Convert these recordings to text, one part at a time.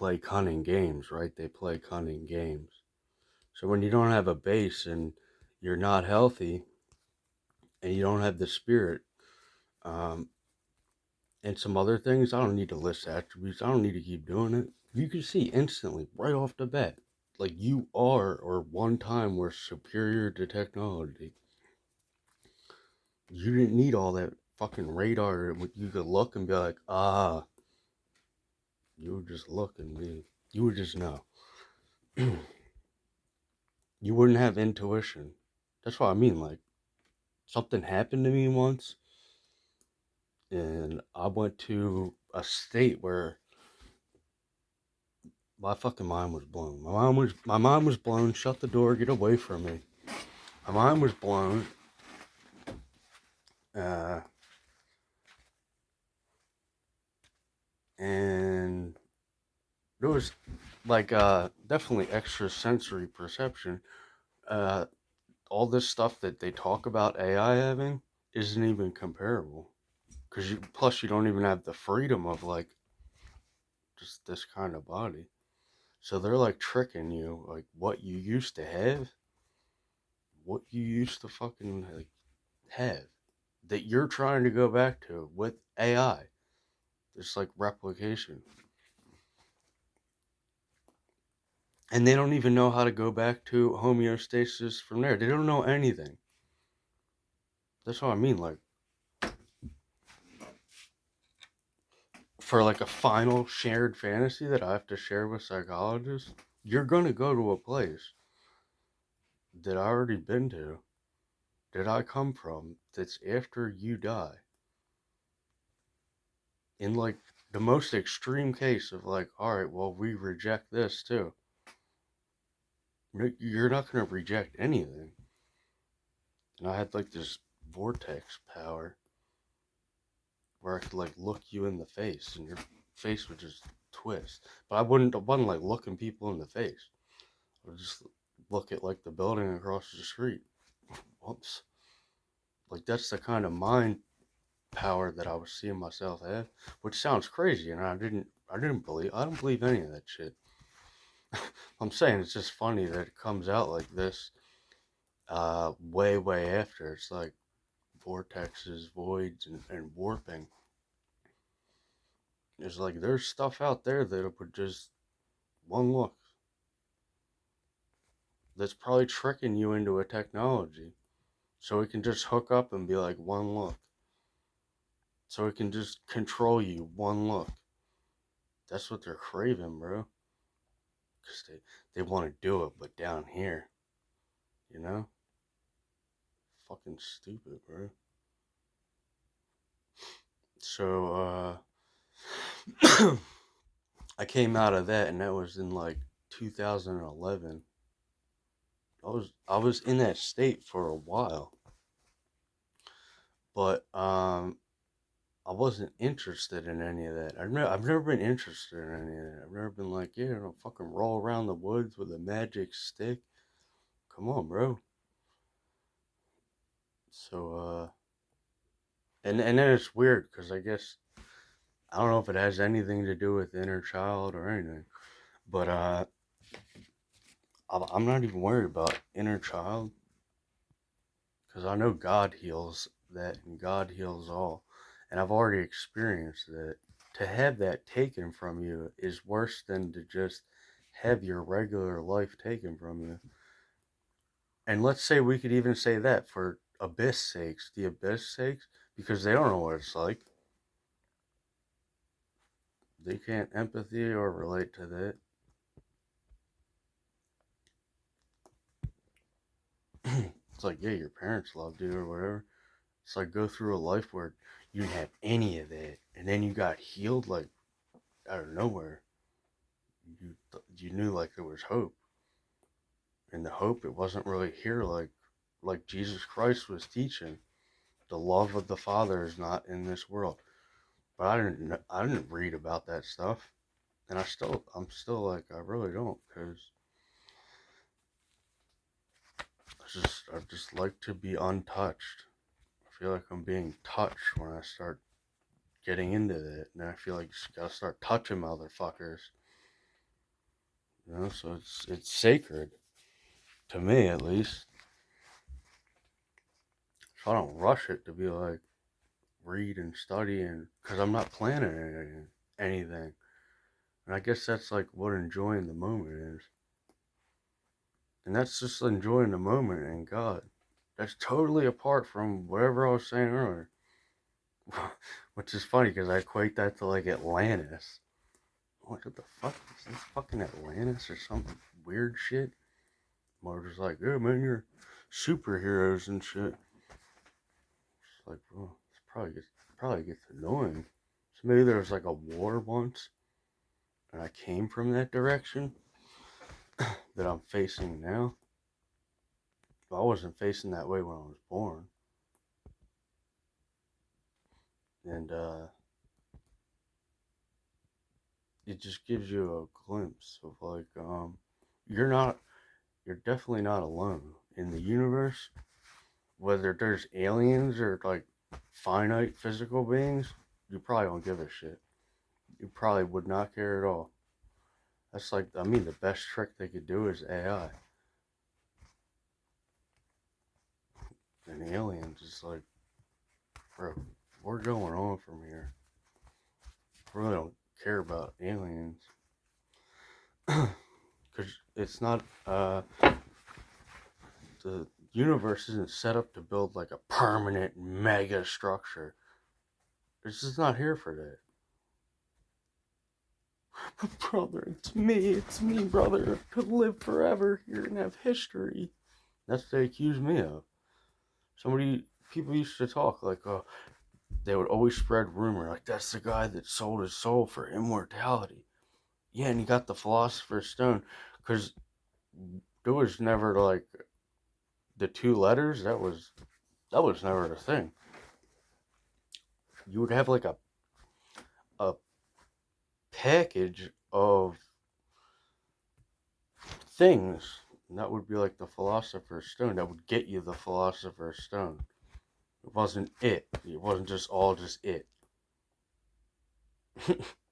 play cunning games, right? They play cunning games. So when you don't have a base and you're not healthy and you don't have the spirit, um, and some other things, I don't need to list attributes. I don't need to keep doing it. You can see instantly, right off the bat, like you are or one time were superior to technology. You didn't need all that fucking radar. You could look and be like, ah, you would just look and be, you would just know. You wouldn't have intuition. That's what I mean. Like, something happened to me once, and I went to a state where my fucking mind was blown. My mind was blown. Shut the door. Get away from me. My mind was blown. And there was like definitely extrasensory perception. All this stuff that they talk about AI having isn't even comparable. Because plus you don't even have the freedom of like just this kind of body. So they're like tricking you, like what you used to have, what you used to fucking like have, that you're trying to go back to with AI. It's like replication. And they don't even know how to go back to homeostasis from there. They don't know anything. That's what I mean. Like, for like a final shared fantasy that I have to share with psychologists, you're going to go to a place that I already been to, that I come from, that's after you die. In like the most extreme case of like, all right, well, we reject this too. You're not going to reject anything. And I had like this vortex power where I could like look you in the face and your face would just twist. But I wasn't like looking people in the face. I would just look at like the building across the street. Whoops. Like that's the kind of mind power that I was seeing myself have, which sounds crazy, and I don't believe any of that shit. I'm saying it's just funny that it comes out like this, way after. It's like vortexes, voids, and warping. It's like there's stuff out there that would just one look. That's probably tricking you into a technology, so it can just hook up and be like one look. So it can just control you one look. That's what they're craving, bro. Because they want to do it, but down here, you know? Fucking stupid, bro. So, I came out of that, and that was in like 2011. I was in that state for a while, but I wasn't interested in any of that. I've never been interested in any of that. I've never been like, yeah, I'll fucking roll around the woods with a magic stick. Come on, bro. So, and then it's weird because I guess I don't know if it has anything to do with inner child or anything, but I'm not even worried about inner child because I know God heals that and God heals all, and I've already experienced that. To have that taken from you is worse than to just have your regular life taken from you. And let's say we could even say that for the abyss sakes, because they don't know what it's like. They can't empathy or relate to that. It's like, yeah, your parents loved you or whatever. It's like go through a life where you didn't have any of that, and then you got healed like out of nowhere. You knew like there was hope, and the hope it wasn't really here like Jesus Christ was teaching. The love of the Father is not in this world. But I didn't read about that stuff, and I'm still like I really don't because I just like to be untouched. I feel like I'm being touched when I start getting into that, and I feel like you just gotta start touching motherfuckers. You know, so it's sacred to me, at least. So I don't rush it to be like read and study, and because I'm not planning anything. And I guess that's like what enjoying the moment is. And that's just enjoying the moment and God. That's totally apart from whatever I was saying earlier. Which is funny because I equate that to like Atlantis. I'm like, what the fuck? Is this fucking Atlantis or some weird shit? Marge's like, yeah, man, you're superheroes and shit. It's like, bro, it's probably gets annoying. So maybe there was like a war once, and I came from that direction that I'm facing now. But I wasn't facing that way when I was born. And it just gives you a glimpse of like, you're not, you're definitely not alone in the universe. Whether there's aliens or like finite physical beings, you probably don't give a shit. You probably would not care at all. That's like, I mean, the best trick they could do is AI. And aliens is like, bro, we're going on from here. I really don't care about aliens. Because it's not, the universe isn't set up to build like a permanent mega structure. It's just not here for that. Brother, it's me, brother. I could live forever here and have history. That's what they accuse me of. People used to talk like, they would always spread rumor, like, that's the guy that sold his soul for immortality. Yeah, and he got the Philosopher's Stone. Because there was never, like, the two letters, that was never a thing. You would have, like, a package of things, and that would be like the Philosopher's Stone. That would get you the Philosopher's Stone. It wasn't it. It wasn't just all just it.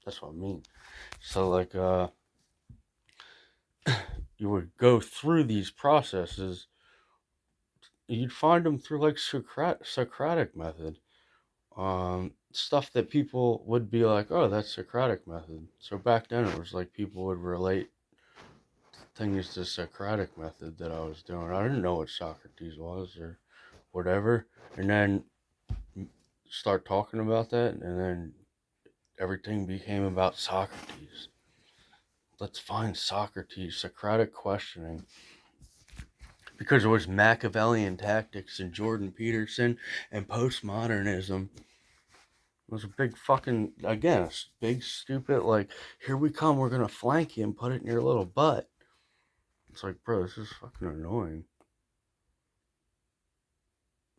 That's what I mean. So like you would go through these processes. You'd find them through like Socratic method. Stuff that people would be like, oh, that's Socratic method. So back then it was like people would relate things to Socratic method that I was doing. I didn't know what Socrates was or whatever. And then start talking about that, and then everything became about Socrates. Let's find Socrates, Socratic questioning. Because it was Machiavellian tactics and Jordan Peterson and postmodernism. It was a big fucking, again, a big stupid, like, here we come, we're gonna flank you and put it in your little butt. It's like, bro, this is fucking annoying.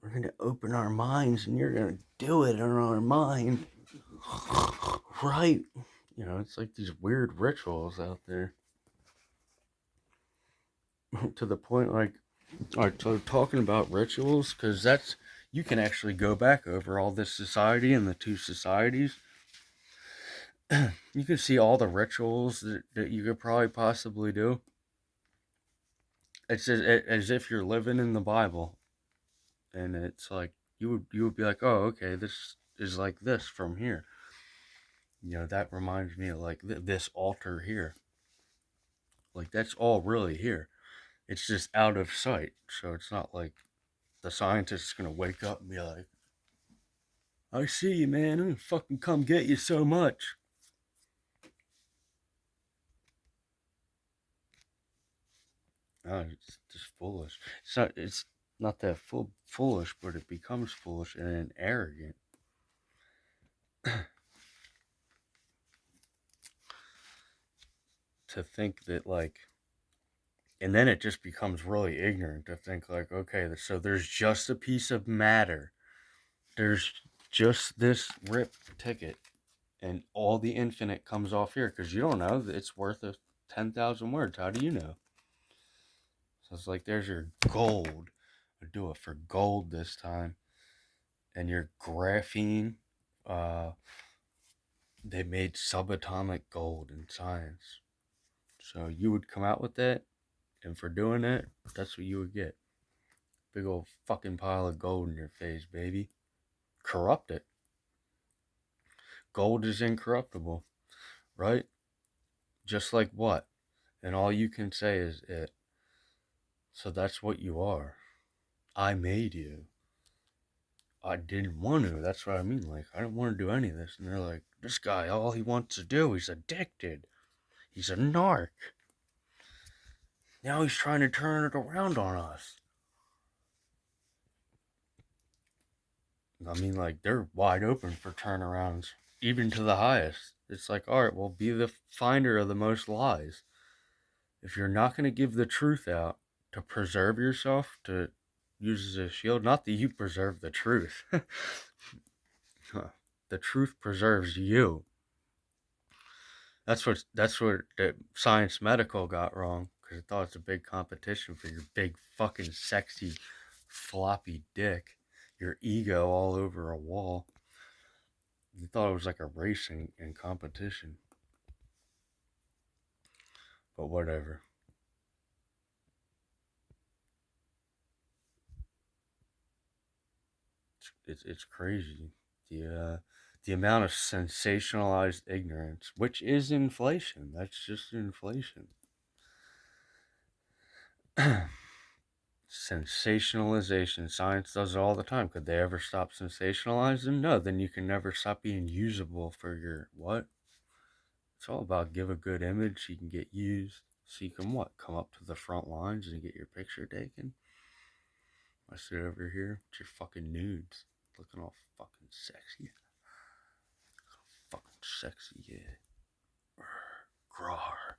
We're gonna open our minds and you're gonna do it in our mind. Right? You know, it's like these weird rituals out there. To the point, like, alright, so talking about rituals, because you can actually go back over all this society and the two societies. You can see all the rituals that you could probably possibly do. It's as if you're living in the Bible, and it's like you would be like, oh, okay, this is like this from here. You know, that reminds me of like this altar here. Like that's all really here. It's just out of sight, so it's not like the scientist is gonna wake up and be like, I see you, man. I'm gonna fucking come get you so much. Oh, it's just foolish. It's not that foolish, but it becomes foolish and arrogant. To think that, like, and then it just becomes really ignorant to think, like, okay, so there's just a piece of matter. There's just this rip ticket, and all the infinite comes off here because you don't know that it's worth 10,000 words. How do you know? So it's like, there's your gold. I'll do it for gold this time. And your graphene, they made subatomic gold in science. So you would come out with that, and for doing that, that's what you would get. Big old fucking pile of gold in your face, baby. Corrupt it. Gold is incorruptible, right? Just like what? And all you can say is it. So that's what you are. I made you. I didn't want to. That's what I mean. Like, I didn't want to do any of this. And they're like, this guy, all he wants to do, he's addicted. He's a narc. Now he's trying to turn it around on us. I mean, like, they're wide open for turnarounds, even to the highest. It's like, all right, well, be the finder of the most lies. If you're not going to give the truth out to preserve yourself, to use as a shield, not that you preserve the truth. The truth preserves you. That's what the Science Medical got wrong, because it thought it's a big competition for your big fucking sexy floppy dick, your ego all over a wall. They thought it was like a race and competition. But whatever. It's crazy. The amount of sensationalized ignorance, which is inflation. That's just inflation. Sensationalization. Science does it all the time. Could they ever stop sensationalizing? No, then you can never stop being usable for your what? It's all about give a good image so you can get used. So you can what? Come up to the front lines and get your picture taken. I sit over here with your fucking nudes. Looking all fucking sexy. Fucking sexy, yeah. Grar.